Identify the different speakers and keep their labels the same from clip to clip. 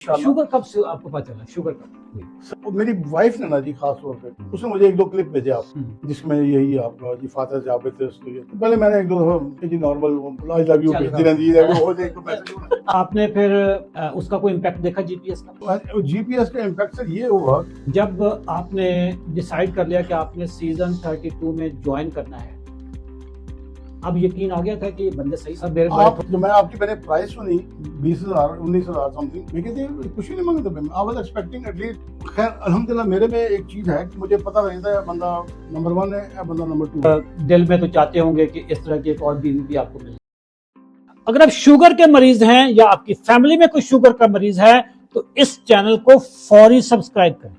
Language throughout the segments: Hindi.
Speaker 1: शुगर कब से आपको पता चला? शुगर कब हुई?
Speaker 2: वो मेरी वाइफ ने ना जी, खास तौर पे उसने मुझे एक दो क्लिप भेजे आप, जिसमें यही आपका जी फादर जावेद थे उसके लिए। तो पहले मैंने एक दो दफा जी नॉर्मल आई लव यू भेजी रंजीत है वो एक दो मैसेज।
Speaker 1: आपने फिर उसका कोई इम्पैक्ट देखा जीपीएस का?
Speaker 2: जीपीएस का इम्पैक्ट सर ये हुआ,
Speaker 1: जब आपने डिसाइड कर लिया कि आपने सीजन 32 में ज्वाइन करना है, अब यकीन आ गया था कि ये बंदे सही सब मेरे
Speaker 2: आप जो मैंने प्राइस सुनी 20,000 19,000 समथिंग, मैं कहते कुछ ही नहीं मांगे थे। I was expecting at least. खैर अल्हम्दुलिल्लाह मेरे में एक चीज है कि मुझे पता रहता है बंदा नंबर 1 है या बंदा नंबर 2 है।
Speaker 1: दिल में तो चाहते होंगे कि इस तरह की एक और बीवी भी आपको मिले। अगर आप शुगर के मरीज हैं या आपकी फैमिली में कोई शुगर का मरीज है तो इस चैनल को फौरी सब्सक्राइब करें।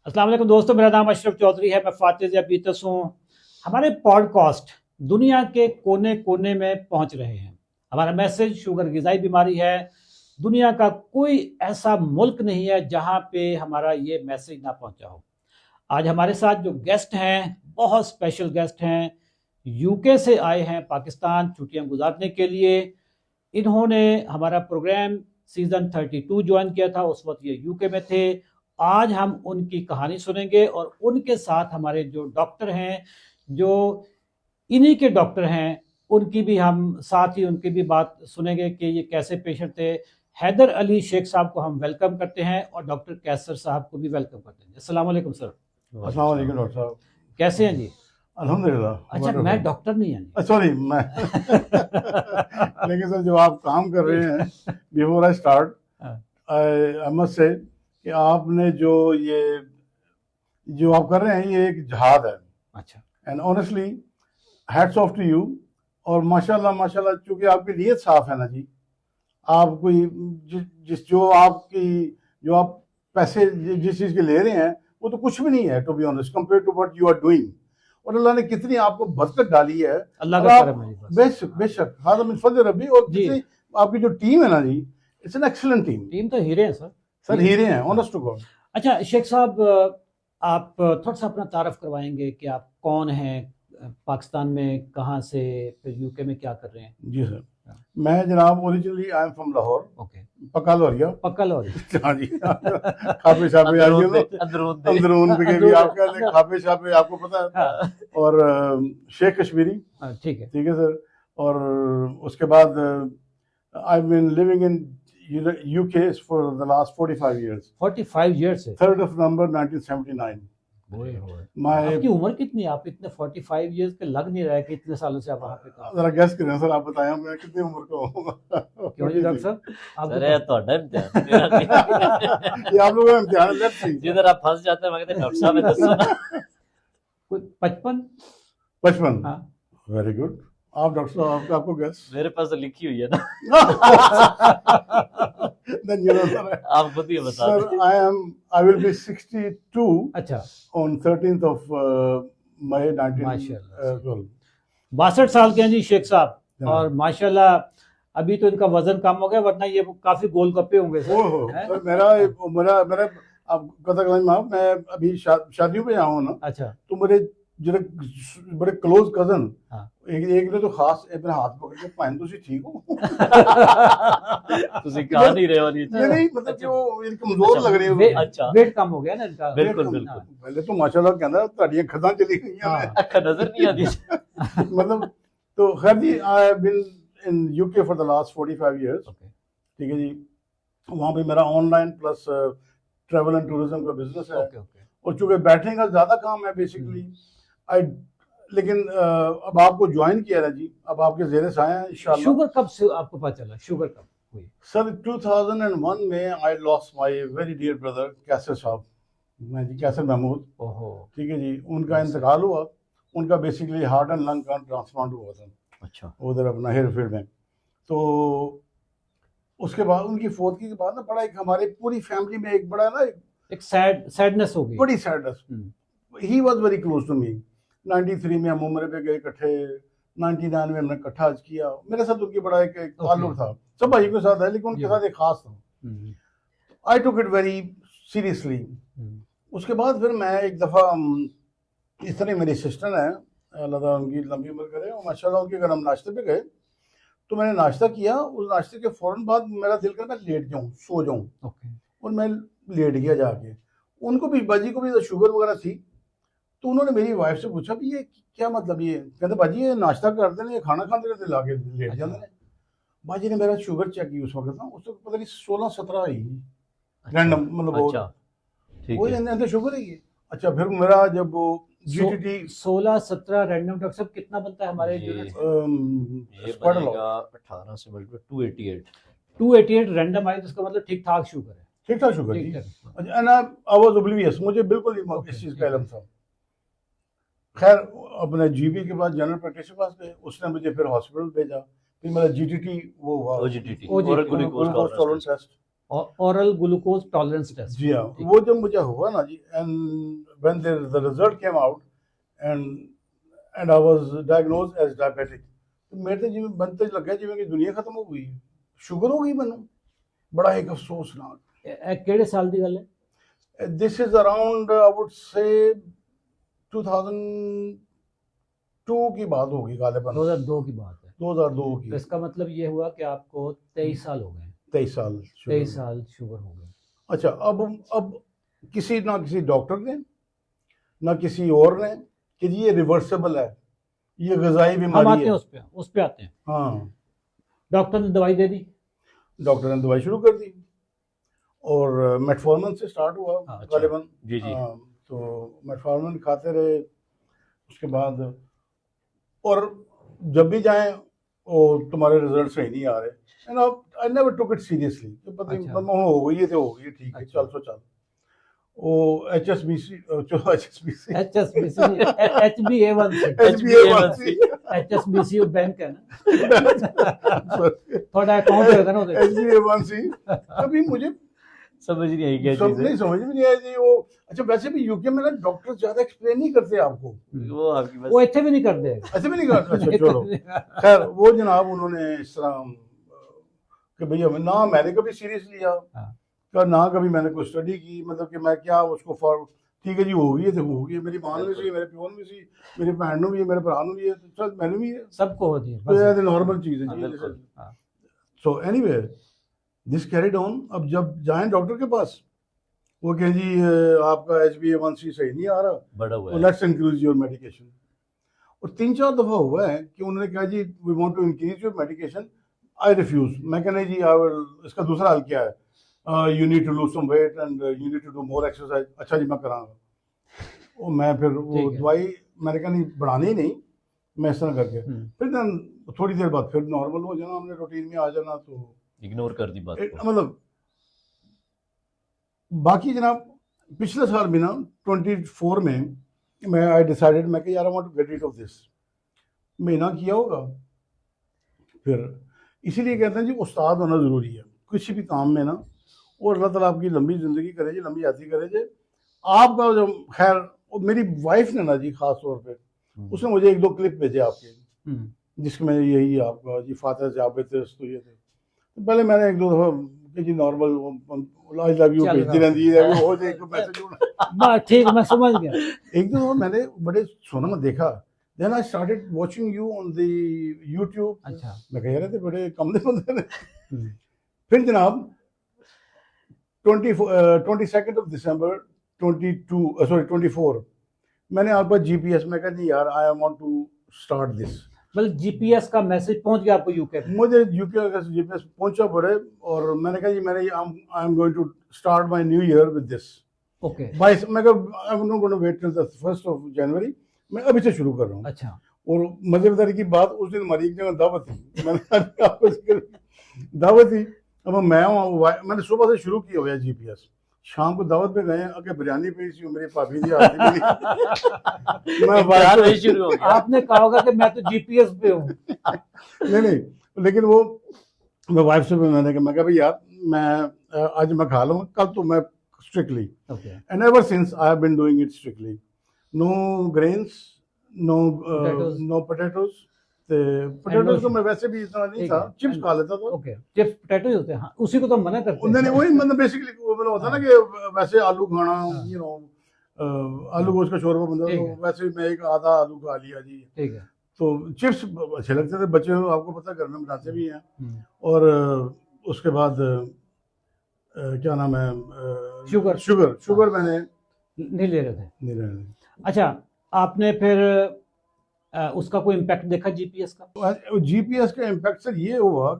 Speaker 1: अस्सलाम वालेकुम दोस्तों, मेरा नाम अशरफ चौधरी है, मैं फातिज अबीतस हूँ। हमारे पॉडकास्ट दुनिया के कोने कोने में पहुंच रहे हैं। हमारा मैसेज शुगर गिज़ाई बीमारी है। दुनिया का कोई ऐसा मुल्क नहीं है जहां पे हमारा ये मैसेज ना पहुंचा हो। आज हमारे साथ जो गेस्ट हैं, बहुत स्पेशल गेस्ट हैं, यूके से आए हैं पाकिस्तान छुट्टियां गुजारने के लिए। इन्होंने हमारा प्रोग्राम सीजन 32 ज्वाइन किया था, उस वक्त ये यूके में थे। आज हम उनकी कहानी सुनेंगे और उनके साथ हमारे जो डॉक्टर हैं, जो इन्हीं के डॉक्टर हैं, उनकी भी हम साथ ही उनकी भी बात सुनेंगे कि ये कैसे पेशेंट थे। हैदर अली शेख साहब को हम वेलकम करते हैं और डॉक्टर कैसर साहब को भी वेलकम करते हैं। अस्सलाम वालेकुम सर।
Speaker 2: अस्सलाम वालेकुम डॉक्टर साहब,
Speaker 1: कैसे हैं जी?
Speaker 2: अल्हम्दुलिल्लाह।
Speaker 1: अच्छा, मैं डॉक्टर नहीं है।
Speaker 2: सॉरी मैं लेकिन सर जो आप काम कर रहे हैं, before I start I must say कि आपने जो आप कर रहे हैं ये एक जहाद है।
Speaker 1: अच्छा,
Speaker 2: and honestly hats off to you. और माशाल्लाह माशाल्लाह, चूंकि आपकी नीयत साफ है ना जी, आप कोई जो आप पैसे जिस चीज के ले रहे हैं वो तो कुछ भी नहीं है to be honest compare to what you are doing. और अल्लाह ने कितनी आपको बरकत डाली है,
Speaker 1: अल्लाह का करम है।
Speaker 2: बेशक बेशक हाज़ा मिन फज़ल रब्बी। और कितनी आपकी जो टीम है ना जी, इट्स एन एक्सीलेंट टीम
Speaker 1: तो हीरे हैं सर
Speaker 2: हीरे हैं, ऑनेस्ट टू गॉड।
Speaker 1: अच्छा शेख साहब, आप थोड़ा सा अपना तारफ करवाएंगे कि आप कौन हैं, पाकिस्तान में कहाँ से, फिर यूके में क्या कर रहे हैं?
Speaker 2: जी सर, मैं जनाब originally I am from Lahore.
Speaker 1: Okay,
Speaker 2: पक्का लोरिया।
Speaker 1: पक्का लोरिया।
Speaker 2: हाँ जी, खापे शापे अंदरून भी आपका खापे शापे आपको पता है।
Speaker 1: हाँ।
Speaker 2: और शेख कश्मीरी।
Speaker 1: ठीक है
Speaker 2: सर। और उसके बाद I been living in UK for the last 45 years.
Speaker 1: 45 years से
Speaker 2: 3rd of November 1979.
Speaker 1: आपकी उम्र कितनी है? आप इतने 45 years के लग नहीं रहे कि इतने सालों से आप वहाँ पे काम।
Speaker 2: जरा गेस करें सर, आप बताएं मैं कितनी उम्र का हूँ।
Speaker 1: क्यों जी डॉक्टर साहब? आप
Speaker 3: अरे तो इम्तिहान
Speaker 2: ये आप लोगों का इम्तिहान है। लेट्स सी,
Speaker 3: जिधर आप फंस जाते हैं, मैं कहते हैं डॉक्टर साहब ने दसो ना।
Speaker 1: कोई 55?
Speaker 2: 55।
Speaker 1: हाँ,
Speaker 2: वेरी गुड। आप डॉक्टर साहब आपको गेस?
Speaker 3: मेरे पास तो लिखी हुई है ना।
Speaker 2: Then you know, sir,
Speaker 3: आप खुद ही बता
Speaker 2: sir,
Speaker 3: दें।
Speaker 2: I will be 62
Speaker 1: अच्छा,
Speaker 2: on 13th of May 19
Speaker 1: माशाल्लाह। 62 साल के हैं जी शेख साहब, और माशाल्लाह अभी तो इनका वजन कम हो गया, वरना ये काफी गोलगप्पे होंगे सर।
Speaker 2: सर मेरा आप पता करें, मैं अभी शादियों पे आऊँ ना। अच्छा। तो मेरे जो बड़े क्लोज कजन, एक ने तो खास अपने हाथ पकड़ के पाइन, तुसी ठीक हो?
Speaker 3: तुसी कहा नहीं रहे हो ये
Speaker 2: नहीं, मतलब कि वो इनके कमजोर लग रहे हैं।
Speaker 3: अच्छा,
Speaker 1: वेट कम हो गया ना इनका।
Speaker 3: बिल्कुल बिल्कुल।
Speaker 2: पहले तो माशाल्लाह कहंदा ਤੁਹਾਡੀਆਂ खदां चली गई
Speaker 3: अखा नजर नहीं आती।
Speaker 2: मतलब तो खैर जी, I have been in UK for the last 45 years. ठीक है जी। वहाँ पे मेरा online plus travel and tourism का बिजनेस है। और चूंकि बैठने का ज्यादा काम है बेसिकली लेकिन अब आपको ज्वाइन किया है जी, अब आपके ज़ेरे से आए हैं इंशाल्लाह।
Speaker 1: शुगर कब से आपको पता चला? शुगर कब हुई?
Speaker 2: सर 2001 में I lost my very dear brother Qaiser sahab, मैं जी कैसर महमूद।
Speaker 1: ओहो,
Speaker 2: ठीक है जी। उनका इंतकाल हुआ। उनका बेसिकली हार्ट एंड लंग का ट्रांसप्लांट हुआ था।
Speaker 3: अच्छा,
Speaker 2: उधर अपना हेरफेर में। तो उसके बाद उनकी फौतगी के बाद ना बड़ा एक हमारे पूरी फैमिली में एक बड़ा ना
Speaker 1: एक सैडनेस हो गई,
Speaker 2: बड़ी sadness. He was very close to me. 93 में हम उम्र पे गए इकट्ठे, 99 में हमने इकट्ठा हज किया। मेरे साथ उनकी बड़ा एक ताल्लुक था, सब भाई के साथ है लेकिन उनके साथ एक खास था। आई टुक इट वेरी सीरियसली। उसके बाद फिर मैं एक दफ़ा इस तरह मेरी सिस्टर है, अल्लाह ताला उनकी लंबी उम्र करे, और माशाल्लाह उनके घर हम नाश्ते पे गए तो मैंने नाश्ता किया, उस नाश्ते के फौरन बाद मेरा दिल कर मैं लेट जाऊं, सो जाऊं,
Speaker 1: ओके
Speaker 2: और मैं लेट गया जाके। उनको भी, बाजी को भी शुगर वगैरह थी, तो उन्होंने मेरी वाइफ से पूछा भी ये क्या मतलब, ये कहते बाजी ये नाश्ता करते हैं, ये खाना खाते रहते लाके लेट
Speaker 1: अच्छा।
Speaker 2: जाते हैं। बाजी ने मेरा शुगर चेक की उस वक्त ना, उस वक्त पता नहीं 16-17 ही
Speaker 3: अच्छा,
Speaker 2: रैंडम, मतलब
Speaker 3: अच्छा ठीक
Speaker 2: वो
Speaker 3: है।
Speaker 2: अंदर शुगर है ये। अच्छा, फिर मेरा जब वो GTT
Speaker 1: 16-17 रैंडम, डॉक्टर साहब कितना बनता है हमारे
Speaker 3: ये-
Speaker 1: यूनिट?
Speaker 3: ये
Speaker 2: quite a lot.
Speaker 3: बनेगा 18 से मल्टीप्लाई 288।
Speaker 1: 288 रैंडम आए, तो इसका मतलब ठीक ठाक शुगर है।
Speaker 2: ठीक ठाक शुगर
Speaker 1: ठीक
Speaker 2: थी।
Speaker 1: ठाक।
Speaker 2: एंड आई वाज ओब्लिवियस, मुझे बिल्कुल नहीं
Speaker 1: Okay,
Speaker 2: इस चीज़ का इल्म था। खैर अपने जीबी के बाद जनरल प्रैक्टिस के पास गए, उसने मुझे फिर हॉस्पिटल भेजा, फिर मेरा GTT वो हुआ,
Speaker 3: OGTT
Speaker 1: OGTT,
Speaker 3: और glucose
Speaker 2: glucose tolerance test.
Speaker 1: Oral glucose tolerance test.
Speaker 2: जी हाँ,
Speaker 1: ठीक
Speaker 2: वो जब मुझे हुआ ना जी, and when the result came out and I was diagnosed as diabetic, तो मेरे तो जिਵੇਂ बनते लगा जिਵੇਂ कि दुनिया खत्म हो गई, शुगर हो गई ਮੈਨੂੰ। बड़ा एक अफसोसनाक।
Speaker 1: ਕਿਹੜੇ ਸਾਲ ਦੀ ਗੱਲ ਹੈ?
Speaker 2: This is around I would say 2002 की बात होगी गालिबन,
Speaker 1: 2002 की बात है।
Speaker 2: 2002
Speaker 1: तो
Speaker 2: की।
Speaker 1: इसका मतलब ये हुआ कि आपको 23 साल हो गए।
Speaker 2: 23 साल
Speaker 1: 23 साल शुगर हो गए।
Speaker 2: अच्छा, अब किसी ना किसी डॉक्टर ने ना किसी और ने कि जी ये रिवर्सिबल है, ये गजाई
Speaker 1: हम
Speaker 2: बीमारी
Speaker 1: आते हैं
Speaker 2: है।
Speaker 1: उस पे आते हैं।
Speaker 2: हाँ,
Speaker 1: डॉक्टर ने दवाई दे दी।
Speaker 2: डॉक्टर ने दवाई शुरू कर दी और मेटफॉर्मिन से स्टार्ट हुआ
Speaker 3: अच्छा,
Speaker 2: गालिबन।
Speaker 3: जी जी।
Speaker 2: हाँ, तो मेटफॉर्मिन खाते रहे, उसके बाद और जब भी जाएं वो तुम्हारे रिजल्ट सही नहीं आ रहे, and I never took it seriously, तो पता नहीं
Speaker 1: अच्छा।
Speaker 2: हो गई है तो हो गई, ठीक है,
Speaker 1: अच्छा।
Speaker 2: चल सो चल। वो HSBC HSBC
Speaker 1: HbA1c
Speaker 2: HbA1c
Speaker 1: HSBC bank है ना। थोड़ा अकाउंट है ना उधर।
Speaker 2: HbA1c कभी मुझे
Speaker 3: समझ नहीं आई क्या
Speaker 2: सब
Speaker 3: चीज
Speaker 2: नहीं
Speaker 3: है।
Speaker 2: समझ में नहीं आया जी वो। अच्छा, वैसे भी यूके में ना डॉक्टर ज्यादा एक्सप्लेन नहीं करते आपको,
Speaker 3: वो आपकी
Speaker 1: वो
Speaker 3: बस
Speaker 1: इतने भी नहीं कर दे।
Speaker 2: ऐसे भी नहीं करते। अच्छा चलो, खैर वो जनाब उन्होंने इस तरह कि भैया ना मैंने कभी सीरियस लिया,
Speaker 1: हाँ।
Speaker 2: का ना कभी मैंने कोई स्टडी की, मतलब कि मैं क्या उसको फॉर ठीक है जी हो गई है तो हो गई है, मेरी मां ने भी, मेरे प्यो ने भी, मेरी भैन ने भी, मेरे भरा ने भी है, तो चल मैंने भी है,
Speaker 1: सबको होती है
Speaker 2: तो
Speaker 1: बस।
Speaker 2: ये नॉर्मल चीज़ है
Speaker 3: हाँ,
Speaker 2: जी।
Speaker 3: बिल्कुल।
Speaker 1: हाँ।
Speaker 2: So anyway this carried on. अब जब जाएं डॉक्टर के पास, वो कहें जी आपका HbA1c सही नहीं आ रहा,
Speaker 3: बड़ा हुआ
Speaker 2: तो
Speaker 3: है।
Speaker 2: Let's increase your medication. और 3-4 दफा हुआ है कि उन्होंने कहा जी we want to increase your medication, I refuse. मैं कहना जी आई विल, इसका दूसरा हल क्या है, you need to lose some weight and you need to do more exercise. अच्छा जी मैं करांगा। और मैं फिर वो
Speaker 1: ठीक है।
Speaker 2: दवाई मैंने कहा नहीं बढ़ानी ही नहीं, मैं इस तरह करके फिर then थोड़ी देर बाद फिर नॉर्मल हो जाना, हमने रूटीन में आ जाना। तो
Speaker 3: इग्नोर कर दी बात को।
Speaker 2: मतलब बाकी जनाब पिछले साल भी ना 24 में मैं आई डिसाइडेड, मैं कि यार I want to get rid of this. महीना किया होगा, फिर इसीलिए कहते हैं जी उस्ताद होना ज़रूरी है किसी भी काम में ना, और अल्लाह ताला आपकी लंबी ज़िंदगी करे जी, लंबी याती करे जी आपका। जो खैर और मेरी वाइफ ने ना जी ख़ास तौर पे उसने मुझे 1-2 क्लिप भेजे आपके, जिसमें यही आपका जी फातिहा से आप थे तो ये थे। तो पहले मैंने 1-2 दफ़ा कि जी नॉर्मल आई लव यू
Speaker 1: चल
Speaker 2: भेजती
Speaker 1: रहा।
Speaker 2: रहती है, हो जाए एक मैसेज।
Speaker 1: बस ठीक है, मैं समझ गया।
Speaker 2: 1-2 दफ़ा मैंने बड़े सोना में देखा, then I started watching you on the YouTube.
Speaker 1: अच्छा।
Speaker 2: मैं कह रहे थे बड़े कमले बंदे ने। फिर जनाब 22 दिसंबर 24 मैंने आपका GPS में कहा जी यार I want to start this.
Speaker 1: मतलब जीपीएस का मैसेज पहुंच गया आपको यूके में?
Speaker 2: मुझे यूके का GPS पहुंचा पड़े, और मैंने कहा जी मैंने I am going to start my new year with this.
Speaker 1: Okay.
Speaker 2: 22 मैं कहा I am not going to wait till the 1 January, मैं अभी से शुरू कर रहा हूँ।
Speaker 1: अच्छा।
Speaker 2: और मजेदारी की बात, उस दिन हमारी एक जगह दावत थी, मैंने आपको दावत थी। अब मैंने सुबह से शुरू किया हुआ है GPS, शाम को दावत पे गए, आके बिरयानी पे सी मेरी भाभी जी आती मिली। मैं
Speaker 3: इम्तिहान वही शुरू हो गया।
Speaker 1: आपने कहा होगा कि मैं तो जीपीएस पे हूँ।
Speaker 2: नहीं, लेकिन वो मैं वाइफ से भी मैंने कहा, मैं कहा भाई यार मैं आज मैं खा लूँगा, कल तो मैं strictly,
Speaker 1: okay.
Speaker 2: And ever since I have been doing it strictly, no grains, no potatoes. Potatoes तो मैं वैसे भी इतना नहीं था, चिप्स खा लेता था।
Speaker 1: ओके, चिप्स पोटैटो ही होते हैं, हाँ, उसी को तो हम मना करते हैं।
Speaker 2: नहीं वही मतलब बेसिकली वो मतलब होता है ना कि वैसे आलू खाना, यू नो आलू गोश्त का शोरबा बनता है,
Speaker 1: ठीक
Speaker 2: तो
Speaker 1: है।
Speaker 2: वैसे मैं एक आधा आलू खा लिया जी।
Speaker 1: ठीक है।
Speaker 2: तो चिप्स अच्छे लगते थे, बच्चे आपको पता घर में बनाते भी हैं।
Speaker 1: हम्म,
Speaker 2: और उसके बाद क्या नाम है,
Speaker 1: शुगर।
Speaker 2: शुगर मैंने
Speaker 1: नहीं ले रहे थे।
Speaker 2: नहीं लेने।
Speaker 1: अच्छा, आपने फिर उसका कोई इम्पैक्ट देखा जीपीएस का?
Speaker 2: जीपीएस का इम्पैक्ट सर ये हुआ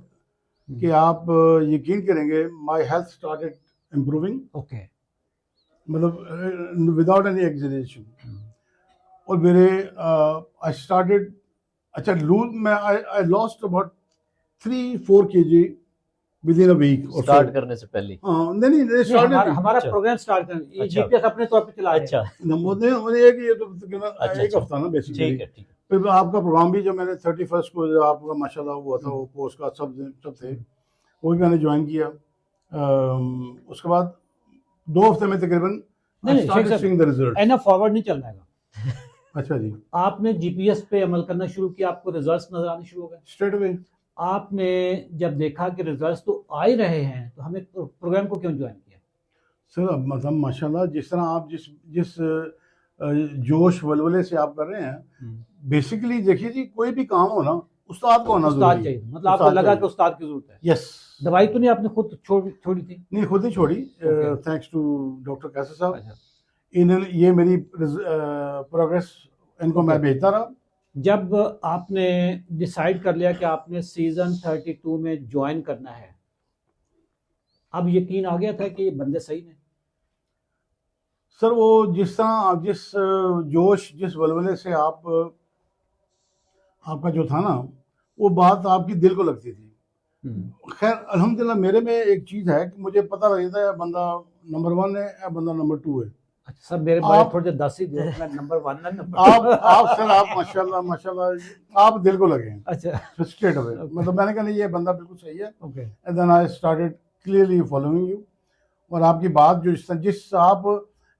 Speaker 2: कि आप यकीन करेंगे, my health started improving,
Speaker 1: okay.
Speaker 2: मतलब विदाउट एनी एग्जैजरेशन। और मेरे आई स्टार्टेड, अच्छा लूज मैं I lost about 3-4 kg within a week. और
Speaker 3: स्टार्ट करने से पहले।
Speaker 2: नहीं नहीं
Speaker 1: नहीं,
Speaker 2: स्टार्टेड।
Speaker 1: हमारा
Speaker 3: अच्छा।
Speaker 1: प्रोग्राम स्टार्ट कर, ये
Speaker 3: अच्छा।
Speaker 1: जीपीएस अपने तौर पे चला रहे हैं।
Speaker 3: अच्छा
Speaker 2: मुझे मुझे ये कि ये तो
Speaker 3: अच्छा,
Speaker 2: एक
Speaker 3: अच्छा।
Speaker 2: हफ्ता ना बेसिकली।
Speaker 3: ठीक है, ठीक है।
Speaker 2: फिर आपका प्रोग्राम भी जो मैंने 31st को जो आपका माशाल्लाह हुआ था, वो पोस्ट का सब थे, वो भी मैंने ज्वाइन किया। उसके बाद 2 हफ्ते में तकरीबन
Speaker 1: नहीं,
Speaker 2: started
Speaker 1: शेख
Speaker 2: seeing the results।
Speaker 1: एना फॉरवर्ड नहीं चलना है।
Speaker 2: अच्छा जी,
Speaker 1: आपने जीपीएस पे अमल करना शुरू किया, आपको रिजल्ट्स नजर आने शुरू हो गए।
Speaker 2: Straight away.
Speaker 1: आपने जब देखा कि रिजल्ट्स तो आ ही रहे हैं, तो हमें प्रोग्राम को क्यों ज्वाइन किया?
Speaker 2: सर मतलब माशाल्लाह जिस तरह आप जिस जिस जोश वलवले से आप कर रहे हैं, बेसिकली देखिए जी, कोई भी काम हो ना, उस्ताद को होना
Speaker 1: उस्ताद
Speaker 2: जरूरी है।
Speaker 1: चाहिए, मतलब आपको लगा कि उस्ताद की जरूरत है।
Speaker 2: यस।
Speaker 1: दवाई तो नहीं आपने खुद छोड़ी थी?
Speaker 2: नहीं, खुद ही छोड़ी,
Speaker 1: Okay.
Speaker 2: थैंक्स टू डॉक्टर कैसर साहब।
Speaker 1: अच्छा।
Speaker 2: इन्होंने ये मेरी प्रोग्रेस इनको मैं
Speaker 1: Okay.
Speaker 2: भेजता रहा।
Speaker 1: जब आपने डिसाइड कर लिया कि आपने सीजन 32 में ज्वाइन करना है, अब यकीन आ गया था कि ये बंदे सही ने?
Speaker 2: सर वो जिस तरह आप जिस जोश जिस वलवले से आप आपका जो था ना, वो बात आपकी दिल को लगती थी। खैर अल्हम्दुलिल्लाह मेरे में एक चीज़ है कि मुझे पता लग जाता है बंदा नंबर 1 है या बंदा नंबर 2 है।
Speaker 1: अच्छा सर, मेरे बारे
Speaker 2: आप-
Speaker 1: थोड़े 10 ही दो, मैं नंबर 1 ना नंबर
Speaker 2: आप सर आप माशाल्लाह माशाल्लाह आप दिल को लगे हैं
Speaker 1: अच्छा,
Speaker 2: स्ट्रेट अवे। मतलब मैंने कहा नहीं, ये बंदा बिल्कुल सही है।
Speaker 1: Okay.
Speaker 2: And then I started clearly following you. और आपकी बात जिस आप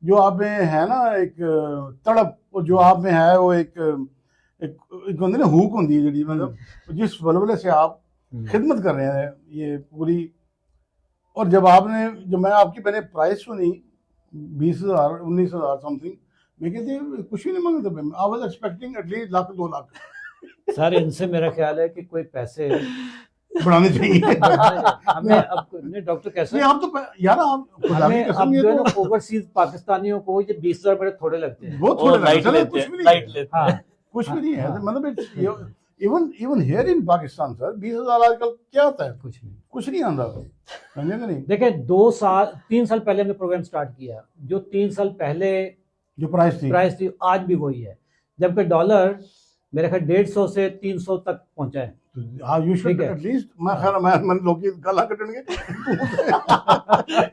Speaker 2: जो आप में है ना एक तड़प, और जो आप में है वो एक होंदी ना हुक होंदी है जी, मतलब जिस वलवले से आप खिदमत कर रहे हैं ये पूरी। और जब मैं आपकी मैंने प्राइस सुनी 20,000 19,000 समथिंग, मैं कहते कुछ भी नहीं मांगता, I was expecting at least lakh 2 lakh
Speaker 1: sir इनसे मेरा ख्याल है कि कोई पैसे
Speaker 2: बढ़ाने चाहिए।
Speaker 1: हमें अब नहीं, डॉक्टर कैसे
Speaker 2: नहीं आप तो यार आप खुदा की
Speaker 1: हमें
Speaker 2: कसम,
Speaker 1: अब
Speaker 2: ये
Speaker 1: जो है ना
Speaker 2: तो
Speaker 1: ओवरसीज पाकिस्तानियों को ये 20,000 बड़े थोड़े लगते हैं।
Speaker 2: बहुत थोड़े
Speaker 3: लाइट
Speaker 2: लगते हैं,
Speaker 3: लेते
Speaker 2: कुछ
Speaker 3: हैं,
Speaker 2: भी नहीं
Speaker 3: लाइट
Speaker 2: है,
Speaker 3: लेते
Speaker 1: हाँ,
Speaker 3: हैं।
Speaker 2: कुछ भी नहीं है।
Speaker 1: हाँ।
Speaker 2: मतलब even here in Pakistan sir 20,000 आजकल क्या होता है, कुछ नहीं आता, समझे कि नहीं।
Speaker 1: देखिए 3 साल पहले हमने प्रोग्राम स्टार्ट किया, जो 3 साल पहले
Speaker 2: जो प्राइस थी
Speaker 1: आज भी वही है, जबकि डॉलर मेरे ख्याल 150 से 300 तक पहुंचा है।
Speaker 2: यू शुड
Speaker 1: ठीक है।
Speaker 2: एटलीस्ट मैं लोग की गला कटणगे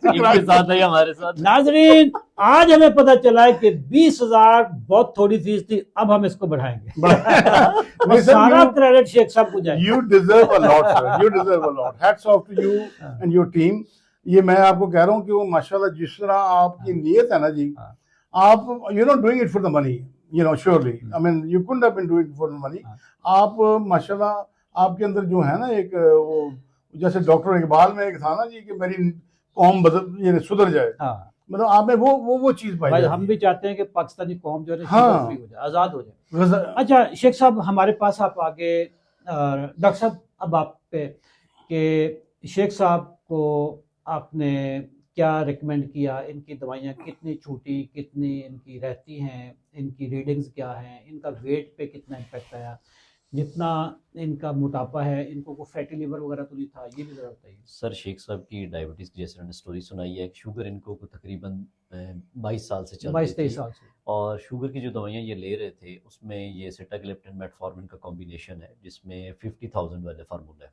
Speaker 3: इनके साथ है हमारे साथ।
Speaker 1: नाजरीन, आज हमें पता चला है कि 20,000 बहुत थोड़ी फीस थी, अब हम इसको बढ़ाएंगे। और सारा क्रेडिट शेख साहब को जाए।
Speaker 2: You deserve a lot, sir. You deserve a lot. Hats off to you and your team. ये मैं आपको कह रहा हूँ कि वो माशाल्लाह जिस तरह आपकी नीयत है ना जी, आप you're not doing it for the money, surely. I mean, you couldn't have been doing it for the money. आप माशाल्लाह आपके अंदर जो है ना एक वो जैसे डॉक्टर इकबाल में एक था ना जी कि मेरी कौम सुधर जाए, मतलब आप में वो चीज पाई
Speaker 1: भाई
Speaker 2: जाती
Speaker 1: हम
Speaker 2: है।
Speaker 1: भी चाहते हैं कि पाकिस्तानी कौम जो है ना
Speaker 2: हाँ।
Speaker 1: फ्री हो जाए, आजाद हो जाए।
Speaker 2: गज़ा-
Speaker 1: अच्छा शेख साहब, हमारे पास आप आगे डॉक्टर साहब, अब आप पे कि शेख साहब को आपने क्या रिकमेंड किया, इनकी दवाइयाँ कितनी छूटी, कितनी इनकी रहती हैं, इनकी रीडिंग्स क्या हैं, इनका वेट पे कितना इम्पेक्ट आया, जितना इनका मोटापा है, इनको को फैटी लिवर वगैरह तो नहीं था, ये भी जरा बताइए।
Speaker 3: सर शेख साहब की डायबिटीज़ की जैसे उन्होंने स्टोरी सुनाई है, शुगर इनको को तकरीबन 22 साल से चल रही
Speaker 1: 22-23
Speaker 3: थी।
Speaker 1: साल से।
Speaker 3: और शुगर की जो दवाइयाँ ये ले रहे थे उसमें ये सिटाग्लिप्टिन मेटफॉर्मिन का कॉम्बिनेशन है, जिसमें 50,000 वाले फार्मूला है,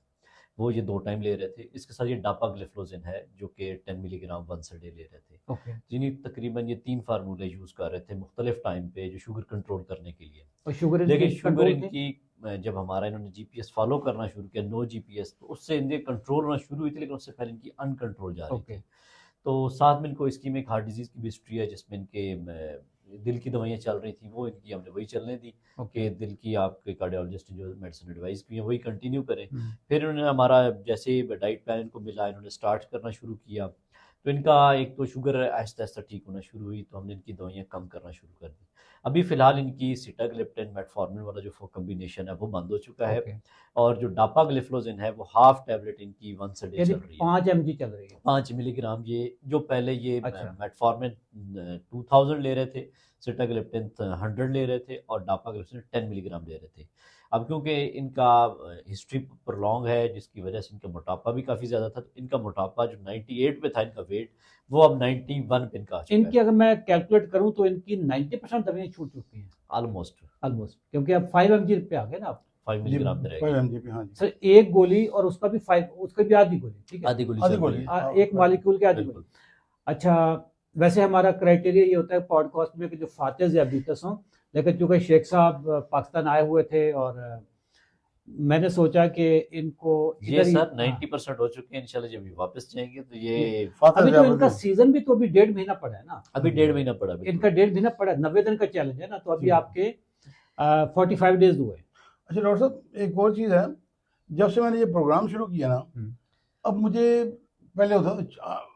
Speaker 3: वो ये 2 टाइम ले रहे थे। इसके साथ ये डापाग्लिफ्लोजिन है जो कि 10 मिलीग्राम वंस अ डे ले रहे थे।
Speaker 1: ओके।
Speaker 3: जिन्हें तकरीबन ये 3 फार्मूले यूज़ कर रहे थे मुख्तलिफ टाइम पे जो शुगर कंट्रोल करने के लिए।
Speaker 1: और शुगर
Speaker 3: लेकिन
Speaker 1: इनकी
Speaker 3: शुगर
Speaker 1: कंट्रोल थी?
Speaker 3: इनकी जब हमारा इन्होंने जीपीएस फॉलो करना शुरू किया, नो जीपीएस, तो उससे इनके कंट्रोल होना शुरू हुई थी, लेकिन उससे पहले इनकी अनकंट्रोल जा रही
Speaker 1: ओके।
Speaker 3: थी। तो साथ में इनको इसकी में एक हार्ट डिजीज़ की भी हिस्ट्री है, जिसमें इनके दिल की दवाइयाँ चल रही थी, वो इनकी हमने वही चलने दी कि दिल की आपके कार्डियोलॉजिस्ट जो मेडिसिन एडवाइस की है वही कंटिन्यू करें। फिर इन्होंने हमारा जैसे डाइट प्लान इनको मिला, इन्होंने स्टार्ट करना शुरू किया, तो इनका एक तो शुगर आहिस्ता आहिस्ता ठीक होना शुरू हुई, तो हमने इनकी दवाइयाँ कम करना शुरू कर दी। अभी फ़िलहाल इनकी सिटाग्लिप्टिन मेटफॉर्मिन वाला जो कॉम्बिनेशन है वो बंद हो चुका है,
Speaker 1: ओके।
Speaker 3: और जो डापाग्लिफ्लोजिन है वो हाफ टैबलेट इनकी वंस अ डे
Speaker 1: यानी
Speaker 3: चल रही है।
Speaker 1: 5 mg चल रही है।
Speaker 3: 5 मिलीग्राम, ये जो पहले ये
Speaker 1: अच्छा।
Speaker 3: मेटफॉर्मिन 2000 ले रहे थे, सिटाग्लिप्टिन 100 ले रहे थे, और डापाग्लिफ्लोजिन 10 मिलीग्राम ले रहे थे। अब क्योंकि इनका हिस्ट्री प्रोलॉन्ग है, जिसकी वजह से इनका मोटापा भी काफ़ी ज़्यादा था, तो इनका मोटापा जो 98 पे था इनका वेट, वो अब 91 पे इनका आ चुका
Speaker 1: इनकी
Speaker 3: है
Speaker 1: अगर मैं कैलकुलेट करूं तो इनकी 90% दवाइयां छूट चुकी हैं
Speaker 3: ऑलमोस्ट।
Speaker 1: ऑलमोस्ट, क्योंकि अब 5 mg पे आ गए ना आप
Speaker 3: 5
Speaker 2: जी
Speaker 3: मिलीग्राम पे रह
Speaker 2: 5
Speaker 3: गई,
Speaker 2: mg पे, हाँ जी,
Speaker 1: सर। एक गोली और उसका भी 5, उसका भी आधी गोली, ठीक है,
Speaker 3: आधी गोली
Speaker 2: आधी
Speaker 3: चल
Speaker 2: गोली,
Speaker 3: रही है।
Speaker 2: हाँ,
Speaker 1: एक मॉलिक्यूल के आधी गोली।
Speaker 3: बिल्कुल।
Speaker 1: अच्छा, वैसे हमारा क्राइटेरिया ये होता है पॉडकास्ट में कि जो फातिज या बीतस हों, लेकिन चूंकि शेख साहब पाकिस्तान आए हुए थे और मैंने सोचा कि इनको
Speaker 3: ये
Speaker 1: इधर ही,
Speaker 3: सर
Speaker 1: हाँ,
Speaker 3: 90% हो चुके हैं, इंशाल्लाह जब ये वापस जाएंगे तो ये
Speaker 2: फातिज
Speaker 1: अभी तो इनका
Speaker 2: ज़ियाबत
Speaker 1: सीजन भी तो अभी 1.5 महीना पड़ा है ना,
Speaker 3: अभी 1.5 महीना पड़ा। बिल्कुल।
Speaker 1: इनका 1.5 महीना पड़ा है, 90 दिन का चैलेंज है ना, तो अभी
Speaker 2: जी।
Speaker 1: आपके 45 डेज हुए।
Speaker 2: अच्छा डॉक्टर साहब, एक और चीज़ है, जब से मैंने ये प्रोग्राम शुरू किया ना, अब मुझे पहले होता था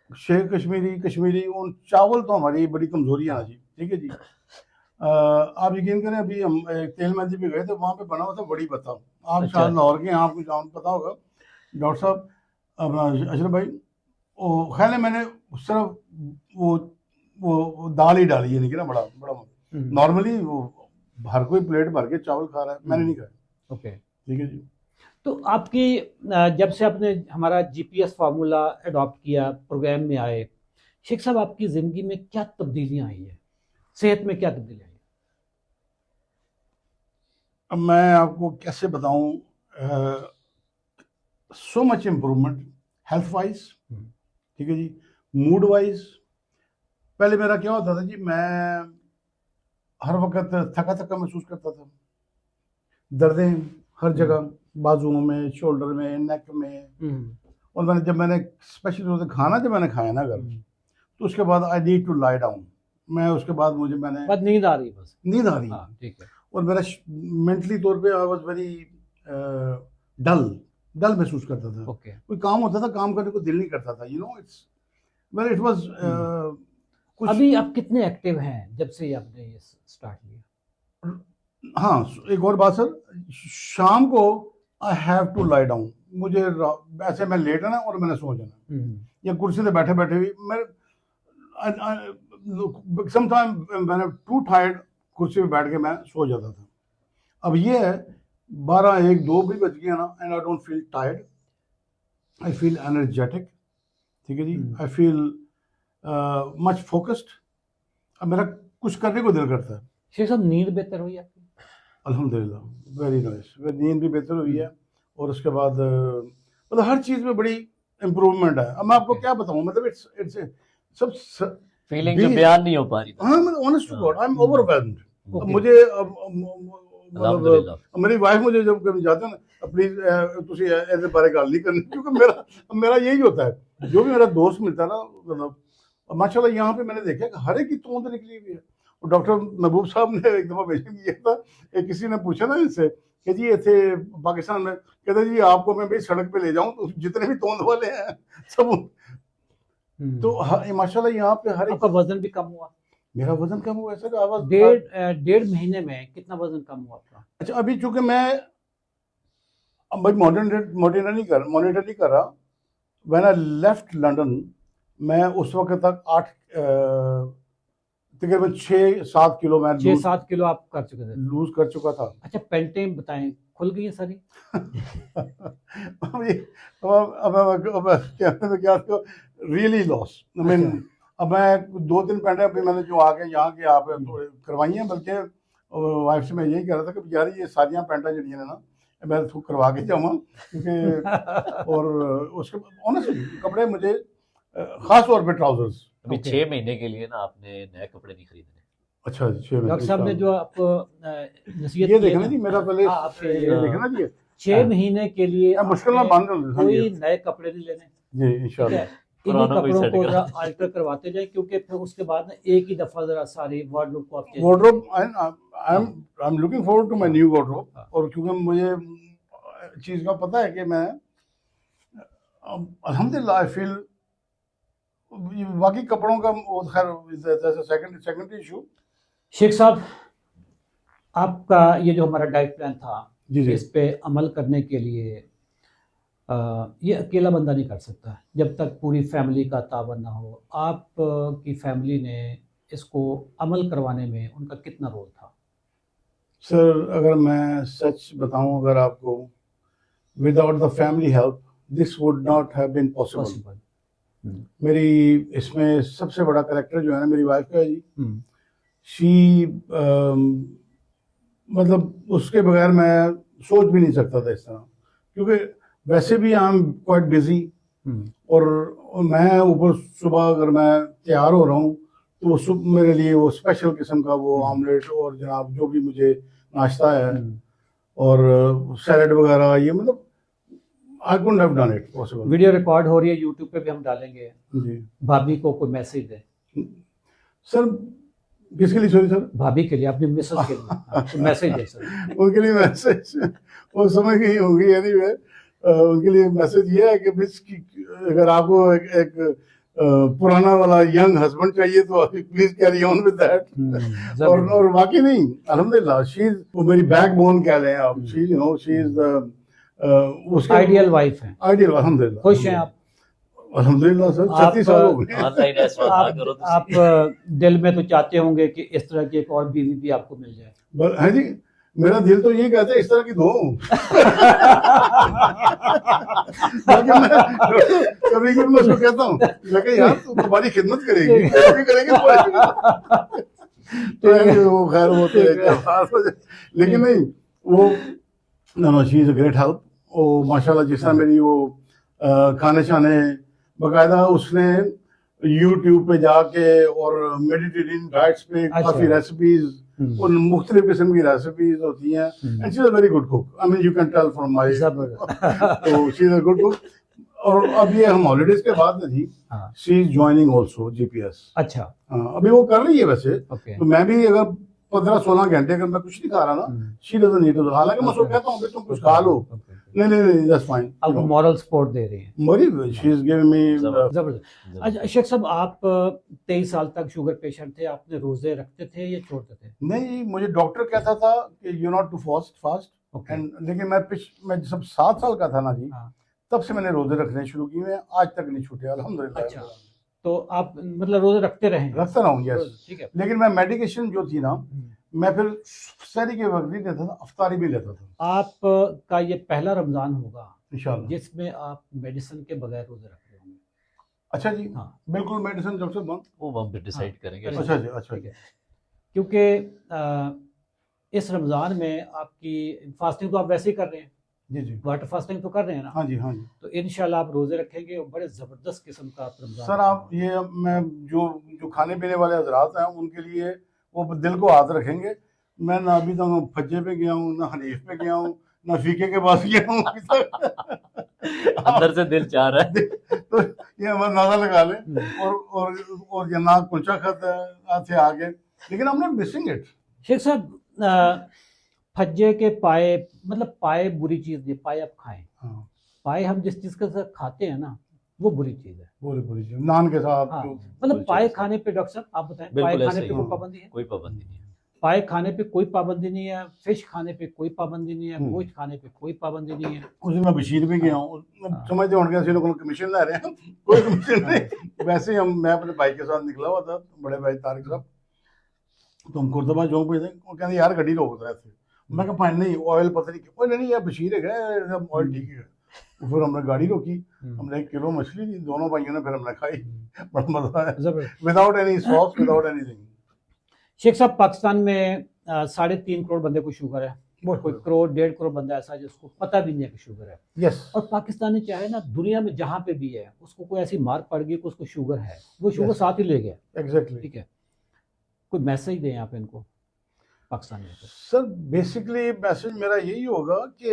Speaker 2: शेख कश्मीरी कश्मीरी और चावल तो हमारी बड़ी कमजोरी है ना जी, ठीक है जी। आप यकीन करें, अभी हम तेल मंदी पे गए थे, वहाँ पे बना हुआ था बड़ी पत्ता। आप
Speaker 1: अच्छा।
Speaker 2: शायद लाहौर के हैं, आपको जान पता होगा डॉक्टर साहब, अपना अशरफ भाई, वो खैर है, मैंने सिर्फ वो दाल ही डाली है, नहीं कि ना, बड़ा बड़ा नॉर्मली वो हर कोई प्लेट भर के चावल खा रहा है, मैंने नहीं खाया।
Speaker 1: ओके।
Speaker 2: ठीक है जी।
Speaker 1: तो आपकी जब से आपने हमारा जीपीएस फार्मूला अडॉप्ट किया, प्रोग्राम में आए, शेख साहब आपकी ज़िंदगी में क्या तब्दीलियां आई है, सेहत में क्या तब्दीली आई है?
Speaker 2: अब मैं आपको कैसे बताऊं, so much improvement health wise, ठीक है जी, मूड वाइज। पहले मेरा क्या होता था जी, मैं हर वक्त थका थका महसूस करता था, दर्दें हर जगह, बाजुओं में, शोल्डर में, नेक में। और मैंने स्पेशली खाना जब मैंने खाया ना घर, तो उसके बाद I need to lie down, मैं उसके बाद मैंने
Speaker 1: बस नींद आ रही, बस
Speaker 2: नींद आ रही,
Speaker 1: हाँ, ठीक है।
Speaker 2: और मेरा मेंटली तौर पे आई वाज वेरी डल महसूस करता था।
Speaker 1: ओके।
Speaker 2: कोई काम होता था, काम करने को दिल नहीं करता था, इट्स वेल इट वाज कुछ।
Speaker 1: अभी आप कितने एक्टिव हैं जब से आपने ये स्टार्ट किया?
Speaker 2: हाँ, एक और बात सर, शाम को I have to lie down, मुझे ऐसे मैं लेटना और मैंने सो जाना, या कुर्सी पे बैठे बैठे भी मैं समटाइम मैंने टू टायर्ड, कुर्सी पे बैठ के मैं सो जाता था। अब ये है 12, 1, 2 भी बज गया ना, and I don't feel tired, I feel energetic, ठीक है जी, आई फील मच फोकस्ड। अब मेरा कुछ करने को दिल करता है।
Speaker 1: शेख साहब, नींद बेहतर हुई आपकी?
Speaker 2: अल्हम्दुलिल्लाह, वेरी नाइस, नींद भी बेहतर हुई है, और उसके बाद मतलब हर चीज़ में बड़ी इम्प्रूवमेंट है। अब मैं आपको क्या बताऊँ, मतलब इट्स सब
Speaker 3: फीलिंग जो बयान नहीं हो पा रही।
Speaker 2: हाँ, मतलब honest to God I am overwhelmed.
Speaker 1: Okay.
Speaker 2: मुझे
Speaker 3: अल्हम्दुलिल्लाह।
Speaker 2: मतलब मेरी वाइफ मुझे जब कभी जाते हैं ना, प्लीज तुसी ऐसे बारे गल नहीं करनी, क्योंकि मेरा यही होता है, जो भी मेरा दोस्त मिलता है ना, मतलब माशाल्लाह यहाँ पे मैंने देखा कि हर एक की तोंद निकली हुई है। और डॉक्टर महबूब साहब ने एक दफ़ा मेंशन किया था, किसी ने पूछा ना इनसे कि जी थे पाकिस्तान में, कहते जी आपको मैं भाई सड़क पे ले जाऊं तो जितने भी तोंद वाले हैं सब, तो माशाल्लाह यहाँ पे हर एक।
Speaker 1: आपका वजन भी कम हुआ?
Speaker 2: मेरा वजन कम हुआ है सर, आवाज
Speaker 1: 1.5 महीने में कितना वजन कम हुआ आपका?
Speaker 2: अच्छा, अभी चूंकि मैं अब भाई मॉनिटर नहीं कर रहा, व्हेन आई लेफ्ट लंदन, मैं उस वक्त तक 8 तकरीबन 6-7 किलो मैं
Speaker 1: 6-7 किलो आप कर चुके थे?
Speaker 2: लूज कर चुका था।
Speaker 1: अच्छा, पेंटें बताएं, खुल गई है सारी?
Speaker 2: अब क्या रियली लॉस, आई मीन अब मैं 2-3 पैंटें अभी मैंने जो आके यहाँ के आप करवाई हैं, बल्कि वाइफ से मैं यही कह रहा था कि यार ये सारियां पैंटें जड़ियां ने ना मैं तो करवा के जाऊँगा, क्योंकि और उसके ऑनेस्टली कपड़े मुझे खास तौर पे ट्राउजर्स
Speaker 3: अभी 6 महीने के लिए ना आपने नए कपड़े नहीं खरीदने।
Speaker 2: अच्छा, 6 महीने
Speaker 1: डॉक्टर साहब ने जो आपको नसीहत
Speaker 2: ये
Speaker 1: की है
Speaker 2: देखना
Speaker 1: ना,
Speaker 2: जी, मेरा पहले
Speaker 1: हाँ, आपके
Speaker 2: ये देखना जी,
Speaker 1: 6 महीने के लिए
Speaker 2: मुश्किल ना
Speaker 1: आपने
Speaker 2: बंद
Speaker 1: कोई नए कपड़े नहीं लेने
Speaker 2: जी,
Speaker 1: ठीक
Speaker 2: इंशाल्लाह।
Speaker 1: है? इन्हीं
Speaker 3: पुराना कोई
Speaker 1: कपड़ों
Speaker 3: सेट
Speaker 1: को
Speaker 3: करा।
Speaker 1: जरा अल्टर करवाते जाए, क्योंकि फिर उसके बाद ना एक ही दफा जरा सारी वार्डरोब को आप change
Speaker 2: wardrobe I am looking forward to my new wardrobe, और क्योंकि मुझे चीज़ का पता है कि मैं अल्हम्दुलिल्लाह आई फील बाकी कपड़ों का वो खैर सेकेंडरी इशू।
Speaker 1: शेख साहब, आपका ये जो हमारा डाइट प्लान था,
Speaker 2: जी जी
Speaker 1: इस पे अमल करने के लिए ये अकेला बंदा नहीं कर सकता जब तक पूरी फैमिली का तावन ना हो। आप की फैमिली ने इसको अमल करवाने में उनका कितना रोल था?
Speaker 2: सर, अगर मैं सच बताऊं अगर आपको, without the family help this would not have been possible.
Speaker 1: Possible.
Speaker 2: मेरी इसमें सबसे बड़ा कैरेक्टर जो है ना मेरी वाइफ का है जी। शी मतलब उसके बगैर मैं सोच भी नहीं सकता था इस तरह, क्योंकि वैसे भी आई एम क्वाइट बिजी, और मैं ऊपर सुबह अगर मैं तैयार हो रहा हूँ तो वो मेरे लिए वो स्पेशल किस्म का वो ऑमलेट और जनाब जो भी मुझे नाश्ता है और सैलड वगैरह, ये मतलब I couldn't have done it possible.
Speaker 1: Video record हो रही है, यूट्यूब पे भी हम डालेंगे।
Speaker 2: जी
Speaker 1: भाभी को कोई मैसेज दे।
Speaker 2: सर, किसके लिए? सॉरी सर,
Speaker 1: भाभी के लिए, अपनी मिसेस के लिए मैसेज दे सर।
Speaker 2: उनके लिए मैसेज वो समझ गई होंगी। एनीवे, उनके लिए मैसेज ये है कि मिस अगर आपको एक पुराना वाला यंग हस्बैंड चाहिए तो please carry on with that. और बाकी नहीं, अल्हम्दुलिल्लाह शी इज, वो मेरी बैकबोन कह लें आप। She you know she is उसके
Speaker 1: आइडियल वाइफ है।
Speaker 2: आइडियल, अल्हम्दुलिल्लाह।
Speaker 1: खुश हैं आप?
Speaker 2: अल्हम्दुलिल्लाह सर, 36 साल हो गए।
Speaker 3: ऑनलाइन ऐसा ना करो तो
Speaker 1: आप दिल में तो चाहते होंगे कि इस तरह की एक और बीवी भी आपको मिल जाए।
Speaker 2: है जी, मेरा दिल तो ये कहता है इस तरह की दो। बाकी मैं कभी कभी मैं उसको कहता हूँ, मैं कहा यार तू तुम्हारी खिदमत करेगी, कभी करेगी तो वो खैर वो तो एक बात हो जाए। लेकिन नहीं, वो no she is a great help. वो माशाल्लाह जिस तरह मेरी वो खाने शाने बाकायदा उसने यूट्यूब पे जाके और मेडिटेरियन डाइट्स पे काफी रेसिपीज और मुख्तलिफ किस्म की रेसिपीज होती हैं। And she is a very good cook. I mean you can tell from my, तो she is a good cook. और अब ये हम हॉलीडेज के बाद में थी, she is joining also GPS.
Speaker 1: अच्छा,
Speaker 2: अभी वो कर रही है वैसे।
Speaker 1: okay.
Speaker 2: तो मैं भी अगर 15-16 घंटे अगर मैं कुछ नहीं खा रहा ना, शी डजंट नीड टू। हालांकि मैं उसको कहता हूँ कि तुम कुछ खा लो। नहीं नहीं नहीं, दैट्स फाइन।
Speaker 1: आपको मॉरल सपोर्ट दे रही है।
Speaker 2: मरी शी इज गिविंग मी
Speaker 1: जबरदस्त। अच्छा शेख साहब, आप 23 साल तक शुगर पेशेंट थे, आपने रोजे रखते थे या छोड़ते थे?
Speaker 2: नहीं, मुझे डॉक्टर कहता था कि you not to fast and, लेकिन मैं जब 7 साल का था ना जी, तब से मैंने रोजे रखने शुरू किए हैं, आज तक नहीं छूटे अल्हम्दुलिल्लाह।
Speaker 1: अच्छा, तो आप मतलब रोजे रखते रहे?
Speaker 2: रखता रहा हूँ, यस।
Speaker 1: ठीक है।
Speaker 2: लेकिन मैं मेडिकेशन जो थी ना, मैं फिर सहरी के वक्त नहीं लेता था, अफ्तारी भी लेता था।
Speaker 1: आप का ये पहला रमजान होगा
Speaker 2: इंशाल्लाह
Speaker 1: जिसमें आप मेडिसिन के बगैर रोजे रख रहे होंगे।
Speaker 2: अच्छा जी,
Speaker 1: हाँ
Speaker 2: बिल्कुल मेडिसिन जब से बंद,
Speaker 3: वो हम डिसाइड करेंगे।
Speaker 2: अच्छा जी, अच्छा जी।
Speaker 1: क्योंकि इस रमज़ान में आपकी फास्टिंग तो आप वैसे ही कर रहे हैं,
Speaker 2: जी जी,
Speaker 1: वाटर फास्टिंग तो कर रहे हैं ना?
Speaker 2: हाँ जी, हाँ जी।
Speaker 1: तो इंशाल्लाह आप रोजे रखेंगे और बड़े ज़बरदस्त किस्म का आप रमज़ान।
Speaker 2: सर आप ये मैं जो खाने पीने वाले हजरात हैं उनके लिए वो दिल को हाथ रखेंगे। मैं ना अभी तक फज्जे पे गया हूँ, ना हनीफ पे गया हूँ, ना फीके के पास गया हूँ अभी तक।
Speaker 3: अंदर से दिल चाह रहा है।
Speaker 2: तो ये हम अंदाजा लगा लें। और ये ना कुलचा खाता है थे आगे, लेकिन हम नॉट मिसिंग इट।
Speaker 1: शेख साहब, फज्जे के पाए, मतलब पाए बुरी चीज़ नहीं, पाए आप खाएं।
Speaker 2: हाँ,
Speaker 1: पाए हम जिस चीज़ के साथ खाते हैं ना, वो बुरी चीज़ है।
Speaker 2: बुरी चीज नान के साथ।
Speaker 1: हाँ, मतलब पाए खाने पे डॉक्टर साहब आप बताएं, पाए खाने पे कोई पाबंदी है?
Speaker 3: कोई पाबंदी नहीं है।
Speaker 1: पाए खाने पे कोई पाबंदी नहीं है, फिश खाने पे कोई पाबंदी नहीं है, गोश्त खाने पे कोई पाबंदी नहीं है।
Speaker 2: उस दिन मैं बशीर भी गया हूँ, समझते होंगे ऐसे लोगों कमीशन ले रहे हैं, कोई कमीशन नहीं। वैसे ही मैं अपने भाई के साथ निकला हुआ था, बड़े भाई तारिक साहब, तो हम कुर्तबा चौक पे थे। वो कहते यार गड्डी रोक रहे थे। मैं कहा फाइन नहीं, ऑयल पता नहीं क्यों, नहीं यार बशीर है, ऑयल ठीक है। फिर हमने गाड़ी रोकी, हमने 1 किलो मछली ली, दोनों भाइयों ने, फिर हमने खाई, बड़ा मजा आया, without any sauce, without anything.
Speaker 1: Sheikh साहब, पाकिस्तान में 3.5 करोड़ बंदे को शुगर है, कोई 1 करोड़ 1.5 करोड़ बंदा ऐसा है जिसको पता भी नहीं है कि शुगर है।
Speaker 2: यस।
Speaker 1: और पाकिस्तानी चाहे ना दुनिया में जहाँ पे भी है, उसको कोई ऐसी मार पड़ गई कि उसको शुगर है, वो शुगर साथ ही ले गया।
Speaker 2: एग्जैक्टली।
Speaker 1: ठीक है, कोई मैसेज दें आप इनको पाकिस्तान में?
Speaker 2: सर बेसिकली मैसेज मेरा यही होगा कि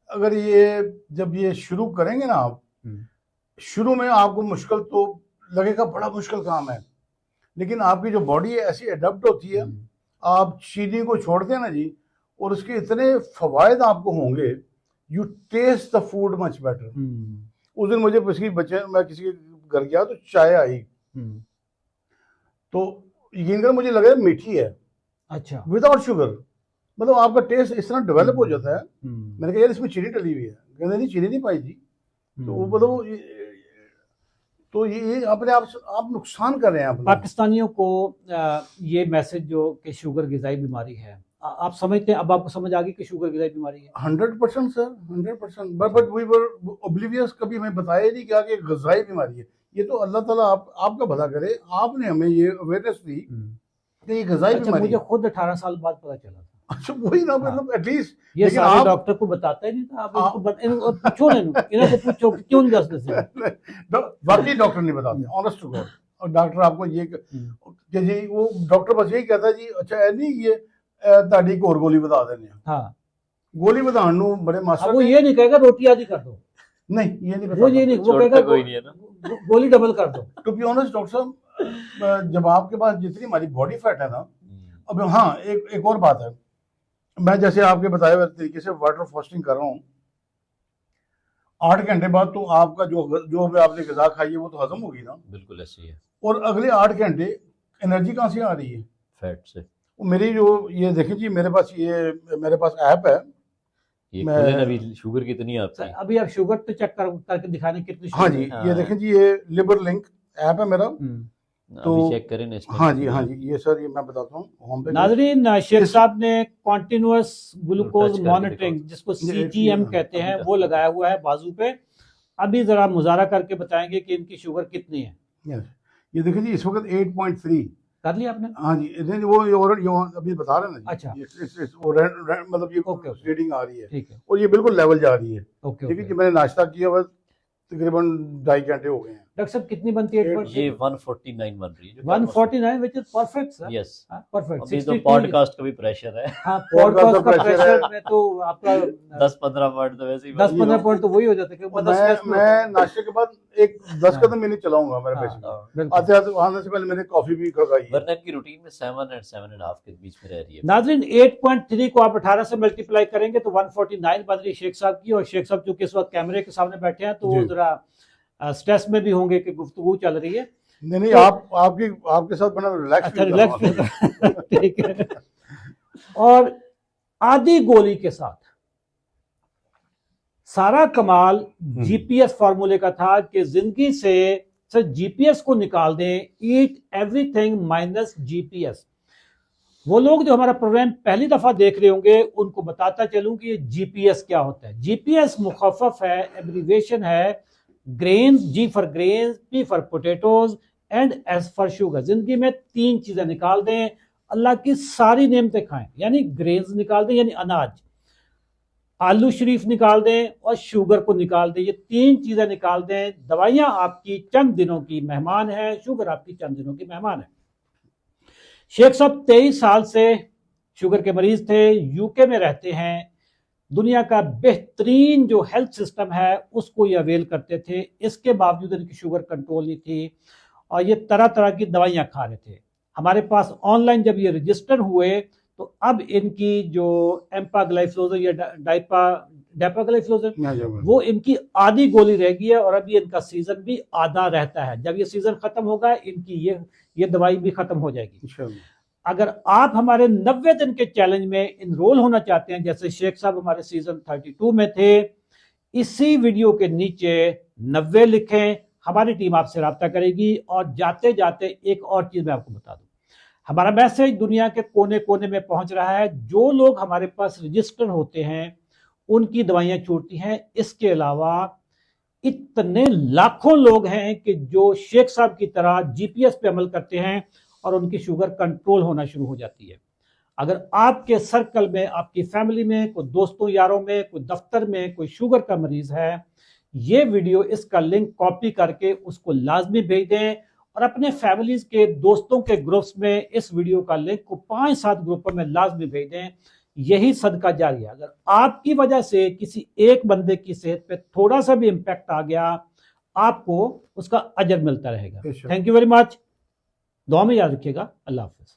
Speaker 2: अगर ये जब ये शुरू करेंगे ना आप, शुरू में आपको मुश्किल तो लगेगा, बड़ा मुश्किल काम है, लेकिन आपकी जो बॉडी है ऐसी अडप्ट होती है। आप चीनी को छोड़ते हैं ना जी, और उसके इतने फवायद आपको होंगे, you taste the food much better. उस दिन मुझे मैं किसी के घर गया तो चाय आई, तो यकीन कर मुझे लगा मीठी है,
Speaker 1: अच्छा,
Speaker 2: विदाउट शुगर। मतलब आपका टेस्ट इस तरह डेवलप हो जाता है। मैंने कहा यार इसमें चीनी डली हुई है, कहते नहीं चीनी नहीं पाई जी। तो वो मतलब तो ये अपने आप नुकसान कर रहे हैं अपना।
Speaker 1: पाकिस्तानियों को ये मैसेज जो कि शुगर गिजाई बीमारी है, आप समझते हैं, अब आपको समझ आ गई कि शुगर गिजाई बीमारी है?
Speaker 2: 100% sir, 100%। But we were oblivious, कभी हमें बताया नहीं क्या कि ग़िज़ाई बीमारी है। ये तो अल्लाह ताला आपका भला करे, आपने हमें ये अवेयरनेस दी कि ये ग़िज़ाई बीमारी
Speaker 1: मुझे
Speaker 2: है।
Speaker 1: खुद 18 साल बाद पता चला था।
Speaker 2: अच्छा वही ना, मतलब एटलीस्ट
Speaker 1: ये सारे डॉक्टर को बताता ही नहीं था। आप इनको पूछो ना, इन्हें को पूछो कि क्यों नहीं दस दसे।
Speaker 2: वाकई डॉक्टर नहीं बताते, ऑनेस्ट टू गॉड। और डॉक्टर आपको ये कि जी वो डॉक्टर बस यही कहता है जी अच्छा है नहीं ये ਤੁਹਾਡੀ ਇੱਕ ਹੋਰ ਗੋਲੀ ਵਧਾ ਦਿੰਦੇ ਆ।
Speaker 1: हाँ,
Speaker 2: गोली ਵਧਾਉਣ ਨੂੰ बड़े मास्टर
Speaker 1: वो ये नहीं कहेगा रोटी आधी कर दो,
Speaker 2: नहीं ये नहीं
Speaker 1: वो ये नहीं, वो कहेगा
Speaker 3: कोई नहीं है ना,
Speaker 1: गोली डबल कर दो।
Speaker 2: टू बी ऑनेस्ट डॉक्टर साहब, जब आपके पास जितनी हमारी बॉडी फैट है ना, अब हाँ एक और बात है, मैं जैसे आपके बताए हुए तरीके से वाटर फास्टिंग कर रहा हूँ, 8 घंटे बाद तो आपका जो भी आपने ग़िज़ा खाई है वो तो हजम होगी ना।
Speaker 3: बिल्कुल ऐसे ही है।
Speaker 2: और अगले 8 घंटे एनर्जी कहाँ से आ रही है?
Speaker 3: फैट से।
Speaker 2: मेरी जो ये देखें जी, मेरे पास ऐप है,
Speaker 3: ये खोले ना, अभी शुगर कितनी है आपकी?
Speaker 1: अभी आप शुगर तो चेक करके दिखाने कितनी
Speaker 2: हाँ
Speaker 1: शुगर
Speaker 2: जी
Speaker 1: है।
Speaker 2: ये देखें जी, ये लिवर लिंक ऐप है मेरा।
Speaker 3: तो चेक करें ना इसमें।
Speaker 2: हाँ जी ये सर ये मैं बताता हूँ होम पे।
Speaker 1: नाजरीन, शेख साहब ने कॉन्टिन्यूअस ग्लूकोज
Speaker 3: टच करके
Speaker 1: मॉनिटरिंग, जिसको CGM कहते हैं, वो लगाया हुआ है बाजू पे। अभी जरा मुजाहरा करके बताएंगे कि इनकी शुगर कितनी है।
Speaker 2: Yes. ये देखें जी इस वक्त 8.3
Speaker 1: कर लिया आपने?
Speaker 2: हाँ जी वो अभी बता रहे हैं ना जी।
Speaker 1: अच्छा।
Speaker 2: वो मतलब ये
Speaker 1: ओके,
Speaker 2: रीडिंग आ रही है,
Speaker 1: ठीक है,
Speaker 2: और ये बिल्कुल लेवल जा रही है।
Speaker 1: ओके,
Speaker 2: ठीक है जी, मैंने नाश्ता किया हुआ तकरीबन 2.5 घंटे हो गए हैं।
Speaker 1: डॉक्टर साहब कितनी बनती है?
Speaker 3: ये 149 बन रही है।
Speaker 1: 149 which is perfect sir.
Speaker 3: Yes,
Speaker 1: perfect.
Speaker 3: अभी तो पॉडकास्ट का भी प्रेशर है।
Speaker 1: हाँ, पॉडकास्ट का प्रेशर में तो आपका
Speaker 3: 10-15 पॉइंट तो वैसे ही
Speaker 1: 10-15 पॉइंट तो वही हो जाता है कि
Speaker 2: मैं नाश्ते के बाद एक 10 कदम मिनट चलाऊंगा मेरे बेसिकली। आते आने से पहले मैंने कॉफी भी खाई।
Speaker 3: वरना की रूटीन में 7 और 7.5 के बीच में रह रही है।
Speaker 1: नाज़रीन, 8.3 को आप 18 से मल्टीप्लाई करेंगे तो 149 बन रही है शेख साहब की। और शेख साहब चूंकि इस वक्त कैमरे के सामने बैठे हैं तो वो जरा स्ट्रेस में भी होंगे कि गुफ्तगू चल रही है।
Speaker 2: नहीं
Speaker 1: तो,
Speaker 2: आपके साथ बड़ा रिलैक्स
Speaker 1: अच्छा, रिलैक्स ठीक है। और आधी गोली के साथ सारा कमाल GPS फार्मूले का था कि जिंदगी से सिर्फ GPS को निकाल दें, ईट एवरीथिंग माइनस GPS। वो लोग जो हमारा प्रोग्राम पहली दफा देख रहे होंगे उनको बताता चलूं कि GPS क्या होता है। GPS मुखफ़फ़ है, एब्रीविएशन है grains, G for grains, P for potatoes and S for sugar. जिंदगी में 3 चीजें निकाल दें, अल्लाह की सारी नेमतें खाएं। यानी ग्रेन्स निकाल दें यानी अनाज, आलू शरीफ निकाल दें और शुगर को निकाल दें। ये 3 चीजें निकाल दें। दवाइयां आपकी चंद दिनों की मेहमान है, शुगर आपकी चंद दिनों की मेहमान है। शेख साहब 23 साल से शुगर के मरीज थे, यूके में रहते हैं। दुनिया का बेहतरीन जो हेल्थ सिस्टम है उसको ये अवेल करते थे। इसके बावजूद इनकी शुगर कंट्रोल नहीं थी और ये तरह तरह की दवाइयां खा रहे थे। हमारे पास ऑनलाइन जब ये रजिस्टर हुए तो अब इनकी जो एम्पाग्लाइफ्लोजन या डायपाग्लाइफ्लोजन वो इनकी आधी गोली रह गई है और अभी इनका सीजन भी आधा रहता है। जब ये सीजन खत्म होगा इनकी ये दवाई भी खत्म हो जाएगी। अगर आप हमारे 90 दिन के चैलेंज में इनरोल होना चाहते हैं, जैसे शेख साहब हमारे सीजन 32 में थे, इसी वीडियो के नीचे 90 लिखें, हमारी टीम आपसे रब्ता करेगी। और जाते जाते एक और चीज मैं आपको बता दूं, हमारा मैसेज दुनिया के कोने कोने में पहुंच रहा है। जो लोग हमारे पास रजिस्टर होते हैं उनकी दवाइयां छूटती हैं। इसके अलावा इतने लाखों लोग हैं कि जो शेख साहब की तरह GPS पे अमल करते हैं और उनकी शुगर कंट्रोल होना शुरू हो जाती है। अगर आपके सर्कल में, आपकी फैमिली में, कोई दोस्तों यारों में, कोई दफ्तर में कोई शुगर का मरीज है, ये वीडियो इसका लिंक कॉपी करके उसको लाजमी भेज दें और अपने फैमिलीज के दोस्तों के ग्रुप्स में इस वीडियो का लिंक को 5-7 ग्रुपों में लाजमी भेज दें। यही सदका जारी है। अगर आपकी वजह से किसी एक बंदे की सेहत पे थोड़ा सा भी इंपैक्ट आ गया, आपको उसका अजर मिलता रहेगा। Thank you very much. दुआ में याद रखिएगा। अल्लाह हाफिज।